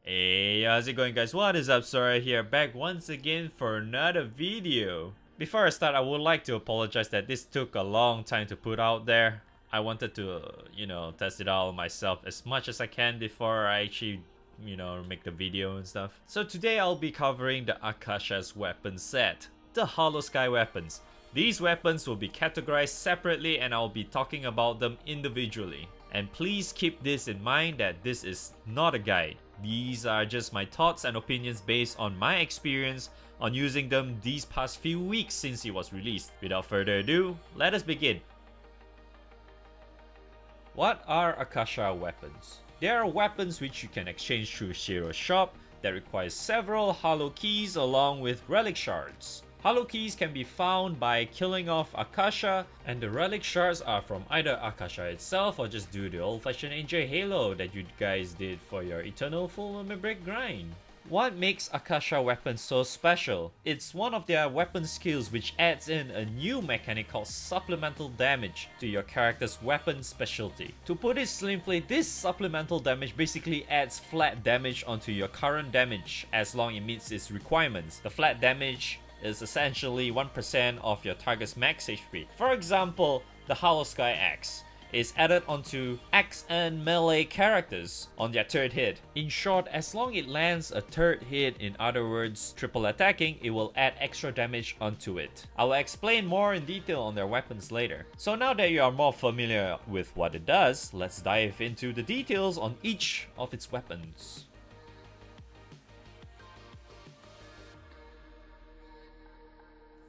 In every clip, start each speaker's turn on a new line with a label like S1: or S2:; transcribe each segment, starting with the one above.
S1: Hey, how's it going guys? What is up, Sora here, back once again for another video. Before I start, I would like to apologize that this took a long time to put out there. I wanted to, test it out myself as much as I can before I actually, make the video and stuff. So today I'll be covering the Akasha's weapon set, the Hollowsky weapons. These weapons will be categorized separately and I'll be talking about them individually. And please keep this in mind that this is not a guide. These are just my thoughts and opinions based on my experience on using them these past few weeks since it was released. Without further ado, let us begin. What are Akasha weapons? They are weapons which you can exchange through Shiro's shop that requires several hollow keys along with relic shards. Hollow keys can be found by killing off Akasha, and the relic shards are from either Akasha itself or just do the old-fashioned AJ Halo that you guys did for your eternal full break grind. What makes Akasha weapons so special? It's one of their weapon skills which adds in a new mechanic called supplemental damage to your character's weapon specialty. To put it simply, this supplemental damage basically adds flat damage onto your current damage as long as it meets its requirements. The flat damage is essentially 1% of your target's max HP. For example, the Hollowsky axe is added onto axe and melee characters on their third hit. In short, as long as it lands a third hit, in other words triple attacking, it will add extra damage onto it. I will explain more in detail on their weapons later. So now that you are more familiar with what it does, let's dive into the details on each of its weapons.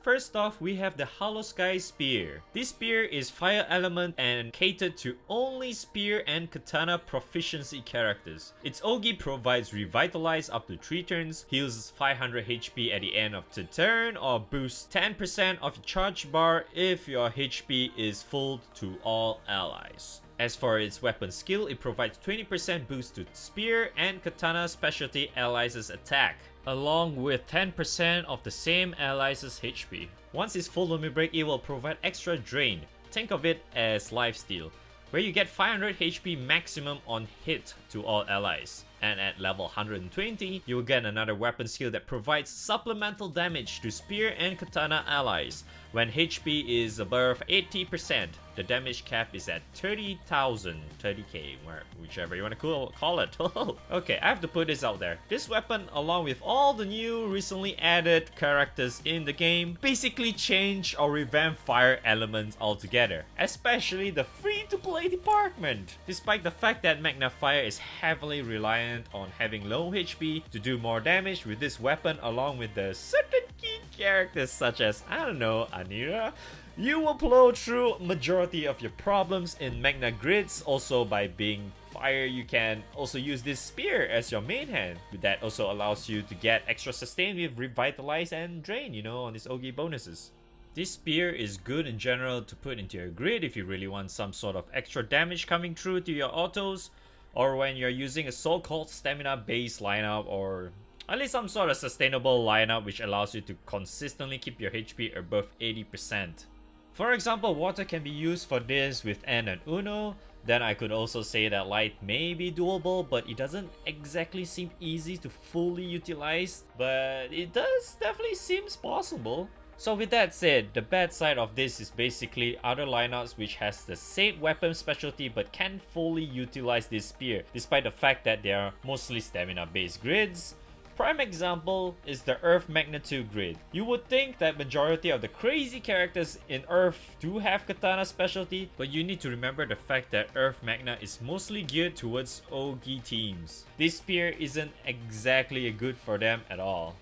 S1: First off, we have the Hollowsky Spear. This spear is fire element and catered to only spear and katana proficiency characters. Its Ogi provides revitalize up to 3 turns, heals 500 HP at the end of the turn, or boosts 10% of your charge bar if your HP is full to all allies. As for its weapon skill, it provides 20% boost to spear and katana specialty allies' attack, along with 10% of the same allies' HP. Once it's full limit break, it will provide extra drain. Think of it as lifesteal, where you get 500 HP maximum on hit to all allies. And at level 120, you will get another weapon skill that provides supplemental damage to spear and katana allies when HP is above 80%. The damage cap is at 30,000, 30k, whichever you want to call it. Okay, I have to put this out there. This weapon, along with all the new recently added characters in the game, basically change or revamp fire elements altogether, especially the free-to-play department. Despite the fact that Magna Fire is heavily reliant on having low HP to do more damage with this weapon, along with the certain key characters such as, Anira, you will blow through majority of your problems in Magna grids. Also, by being fire, you can also use this spear as your main hand. That also allows you to get extra sustain with revitalize and drain, on these Ogi bonuses. This spear is good in general to put into your grid if you really want some sort of extra damage coming through to your autos, or when you're using a so-called stamina based lineup, or at least some sort of sustainable lineup which allows you to consistently keep your HP above 80%. For example, water can be used for this with N and Uno. Then I could also say that light may be doable, but it doesn't exactly seem easy to fully utilize, but it does definitely seems possible. So with that said, the bad side of this is basically other lineups which has the same weapon specialty but can't fully utilize this spear, despite the fact that they are mostly stamina based grids. Prime example is the Earth Magna 2 grid. You would think that majority of the crazy characters in Earth do have katana specialty, but you need to remember the fact that Earth Magna is mostly geared towards Ogi teams. This spear isn't exactly good for them at all.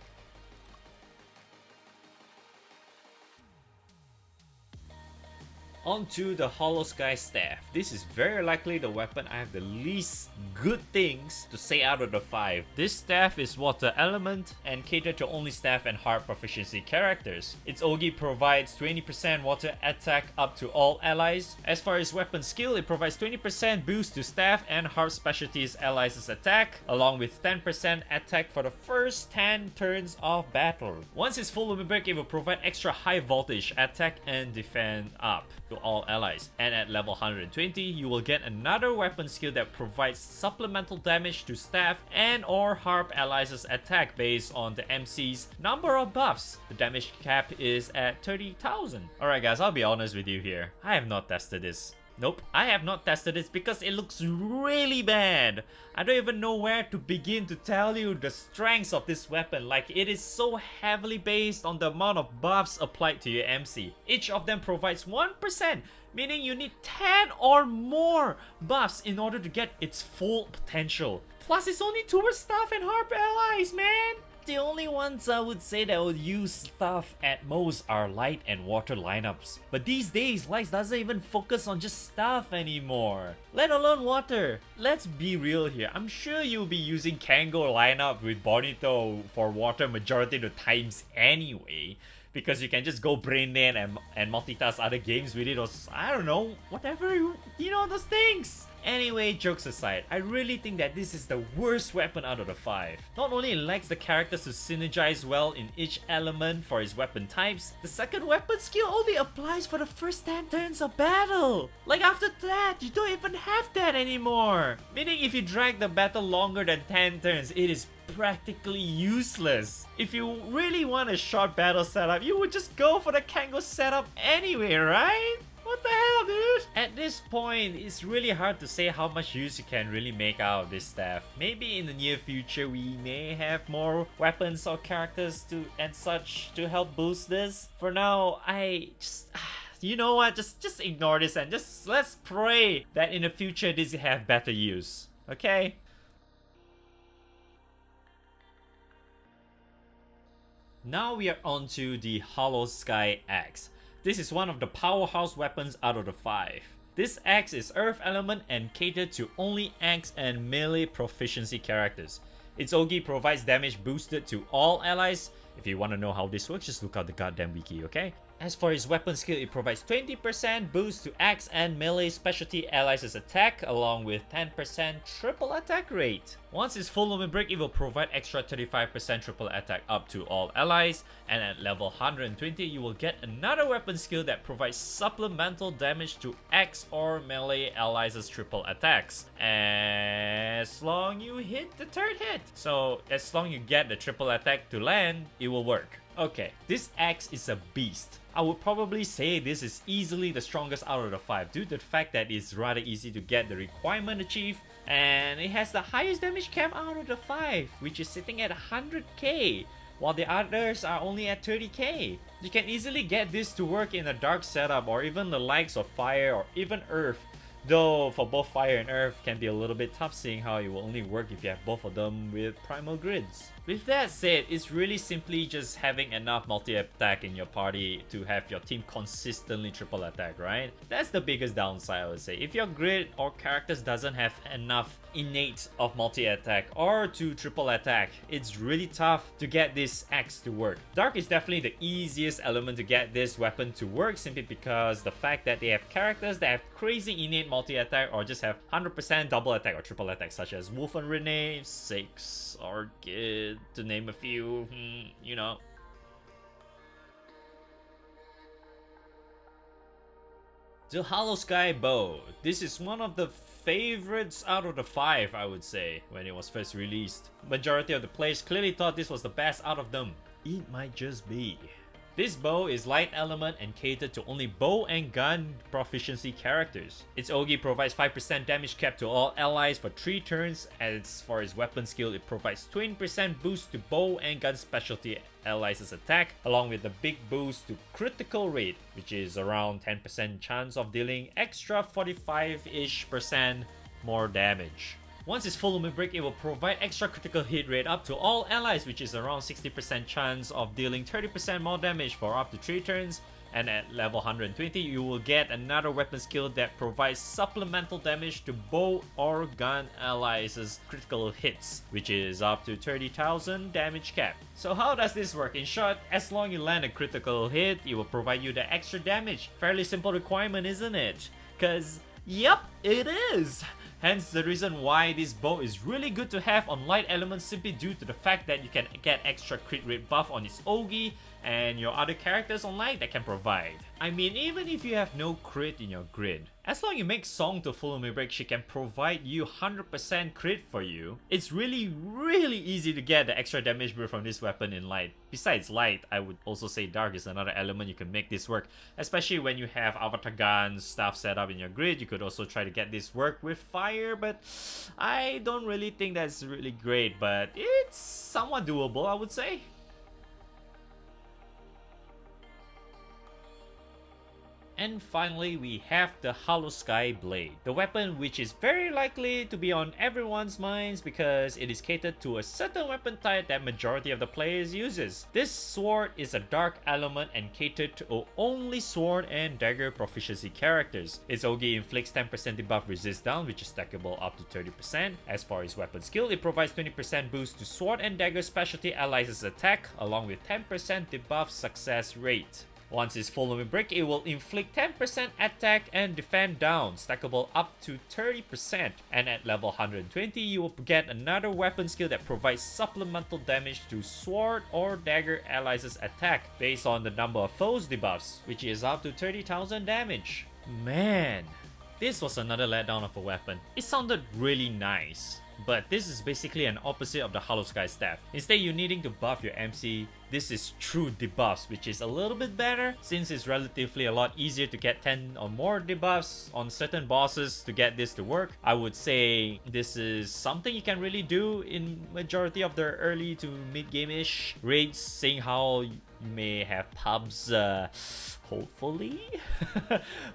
S1: Onto the Hollowsky Staff. This is very likely the weapon I have the least good things to say out of the 5. This staff is water element and catered to only staff and heart proficiency characters. Its Ogi provides 20% water attack up to all allies. As far as weapon skill, it provides 20% boost to staff and heart specialties allies' attack, along with 10% attack for the first 10 turns of battle. Once it's full limit break, it will provide extra high voltage attack and defend up, to all allies. And at level 120, you will get another weapon skill that provides supplemental damage to staff and or harp allies' attack based on the MC's number of buffs. The damage cap is at 30,000. Alright guys, I'll be honest with you here. I have not tested this. Nope, I have not tested this because it looks really bad. I don't even know where to begin to tell you the strengths of this weapon. Like, it is so heavily based on the amount of buffs applied to your MC. Each of them provides 1%, meaning you need 10 or more buffs in order to get its full potential. Plus, it's only towards staff and harp allies, man. The only ones I would say that would use stuff at most are light and water lineups. But these days, light doesn't even focus on just stuff anymore, let alone water. Let's be real here. I'm sure you'll be using Kango lineup with Bonito for water majority of the times anyway, because you can just go brain dead and multitask other games with it, or I don't know, whatever, you know, those things. Anyway, jokes aside, I really think that this is the worst weapon out of the 5. Not only it lacks the characters to synergize well in each element for its weapon types, the second weapon skill only applies for the first 10 turns of battle. Like, after that, you don't even have that anymore. Meaning if you drag the battle longer than 10 turns, it is practically useless. If you really want a short battle setup, you would just go for the Kango setup anyway, right? What the hell, dude? At this point, it's really hard to say how much use you can really make out of this staff. Maybe in the near future, we may have more weapons or characters and such to help boost this. For now, I just... You know what? Just ignore this and just let's pray that in the future this have better use. Okay? Now we are on to the Hollowsky axe. This is one of the powerhouse weapons out of the 5. This axe is earth element and catered to only axe and melee proficiency characters. Its Ogi provides damage boosted to all allies. If you want to know how this works, just look out the goddamn wiki, okay? As for its weapon skill, it provides 20% boost to axe and melee specialty allies' attack, along with 10% triple attack rate. Once it's full lumen break, it will provide extra 35% triple attack up to all allies, and at level 120, you will get another weapon skill that provides supplemental damage to axe or melee allies' triple attacks, as long you hit the third hit. So as long you get the triple attack to land, it will work. Okay, this axe is a beast. I would probably say this is easily the strongest out of the 5 due to the fact that it's rather easy to get the requirement achieved, and it has the highest damage cap out of the 5, which is sitting at 100k, while the others are only at 30k. You can easily get this to work in a dark setup or even the likes of fire or even earth, though for both fire and earth can be a little bit tough, seeing how it will only work if you have both of them with primal grids. With that said, it's really simply just having enough multi-attack in your party to have your team consistently triple attack, right? That's the biggest downside, I would say. If your grid or characters doesn't have enough innate of multi-attack or to triple attack, it's really tough to get this axe to work. Dark is definitely the easiest element to get this weapon to work, simply because the fact that they have characters that have crazy innate multi-attack or just have 100% double attack or triple attack, such as Wolf and Renee, Six, Orchid, to name a few, you know. The Hollowsky bow. This is one of the favorites out of the 5, I would say, when it was first released. Majority of the players clearly thought this was the best out of them. It might just be. This bow is light element and catered to only bow and gun proficiency characters. Its Ogi provides 5% damage cap to all allies for 3 turns. As for its weapon skill, it provides 20% boost to bow and gun specialty allies' attack, along with a big boost to critical rate, which is around 10% chance of dealing extra 45-ish% more damage. Once it's full lumen break, it will provide extra critical hit rate up to all allies, which is around 60% chance of dealing 30% more damage for up to 3 turns. And at level 120, you will get another weapon skill that provides supplemental damage to bow or gun allies' critical hits, which is up to 30,000 damage cap. So how does this work? In short, as long as you land a critical hit, it will provide you the extra damage. Fairly simple requirement, isn't it? Cause, yep, it is! Hence the reason why this bow is really good to have on light elements, simply due to the fact that you can get extra crit rate buff on its Ogi, and your other characters online that can provide. I mean, even if you have no crit in your grid, as long as you make Song to follow me break, she can provide you 100% crit for you. It's really easy to get the extra damage build from this weapon in light. Besides light, I would also say dark is another element you can make this work, especially when you have avatar guns stuff set up in your grid. You could also try to get this work with fire, but I don't really think that's really great, but it's somewhat doable, I would say. And finally, we have the Hollowsky Blade, the weapon which is very likely to be on everyone's minds because it is catered to a certain weapon type that majority of the players uses. This sword is a dark element and catered to only sword and dagger proficiency characters. Its Ogi inflicts 10% debuff resist down, which is stackable up to 30%. As for its weapon skill, it provides 20% boost to sword and dagger specialty allies' attack, along with 10% debuff success rate. Once it's full limit break, it will inflict 10% attack and defend down, stackable up to 30%. And at level 120, you will get another weapon skill that provides supplemental damage to sword or dagger allies' attack based on the number of foes debuffs, which is up to 30,000 damage. Man, this was another letdown of a weapon. It sounded really nice, but this is basically an opposite of the Hollowsky staff. Instead, you needing to buff your MC, this is true debuffs, which is a little bit better since it's relatively a lot easier to get 10 or more debuffs on certain bosses to get this to work. I would say this is something you can really do in majority of the early to mid game-ish raids, seeing how you may have pubs hopefully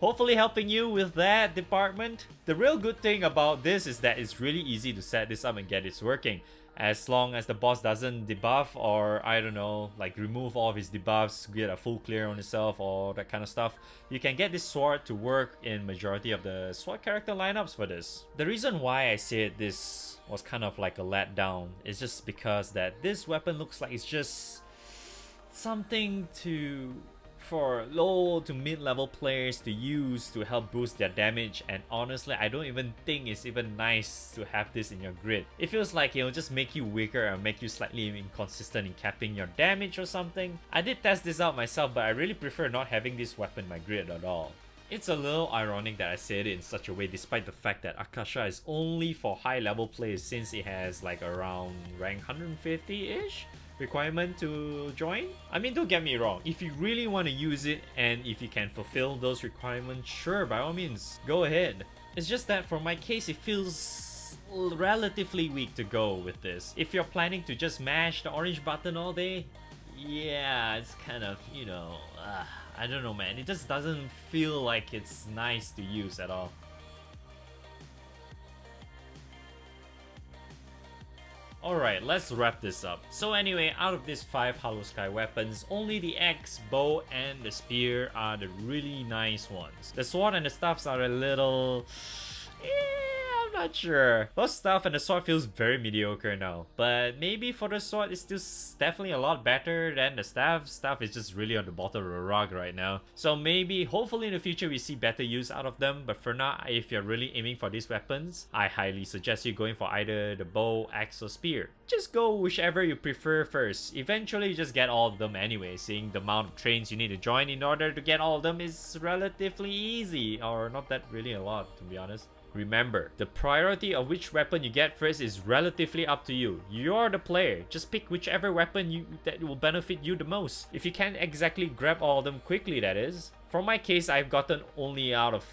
S1: hopefully helping you with that department. The real good thing about this is that it's really easy to set this up and get it working. As long as the boss doesn't debuff or, I don't know, like remove all of his debuffs, get a full clear on himself or that kind of stuff, you can get this sword to work in majority of the sword character lineups for this. The reason why I said this was kind of like a letdown is just because that this weapon looks like it's just something for low to mid-level players to use to help boost their damage, and honestly I don't even think it's even nice to have this in your grid. It feels like it'll just make you weaker or make you slightly inconsistent in capping your damage or something. I did test this out myself, but I really prefer not having this weapon in my grid at all. It's a little ironic that I said it in such a way despite the fact that Akasha is only for high level players since it has like around rank 150-ish requirement to join. I mean, don't get me wrong, if you really want to use it and if you can fulfill those requirements, sure, by all means, go ahead. It's just that for my case, it feels relatively weak to go with this. If you're planning to just mash the orange button all day, yeah, it's kind of, you know, I don't know, man. It just doesn't feel like it's nice to use at all. Alright, let's wrap this up. So anyway, out of these 5 Hollowsky weapons, only the axe, bow, and the spear are the really nice ones. The sword and the staffs are a little... I'm not sure. Both staff and the sword feels very mediocre now, but maybe for the sword it's still definitely a lot better than the staff. Staff is just really on the bottom of the rug right now. So maybe, hopefully in the future we see better use out of them, but for now, if you're really aiming for these weapons, I highly suggest you going for either the bow, axe, or spear. Just go whichever you prefer first. Eventually you just get all of them anyway, seeing the amount of trains you need to join in order to get all of them is relatively easy, or not that really a lot to be honest. Remember, the priority of which weapon you get first is relatively up to you. You're the player. Just pick whichever weapon that will benefit you the most. If you can't exactly grab all of them quickly, that is. For my case, I've gotten only out of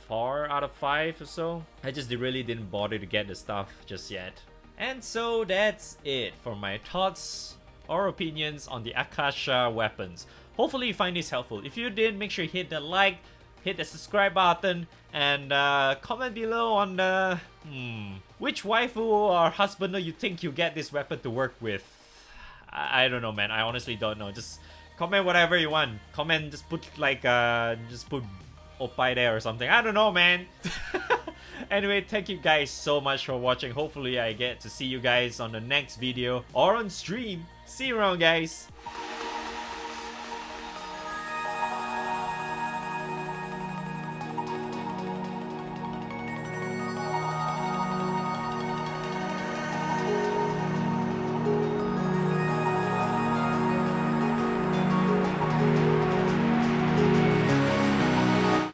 S1: 4 out of 5 or so. I just really didn't bother to get the stuff just yet. And so that's it for my thoughts or opinions on the Akasha weapons. Hopefully you find this helpful. If you did, make sure you hit the like, hit the subscribe button, and comment below on the which waifu or husband you think you get this weapon to work with. I don't know, man. I honestly don't know. Just comment whatever you want. Comment, just put like just put oppai there or something. I don't know, man. Anyway, thank you guys so much for watching. Hopefully I get to see you guys on the next video or on stream. See you around, guys.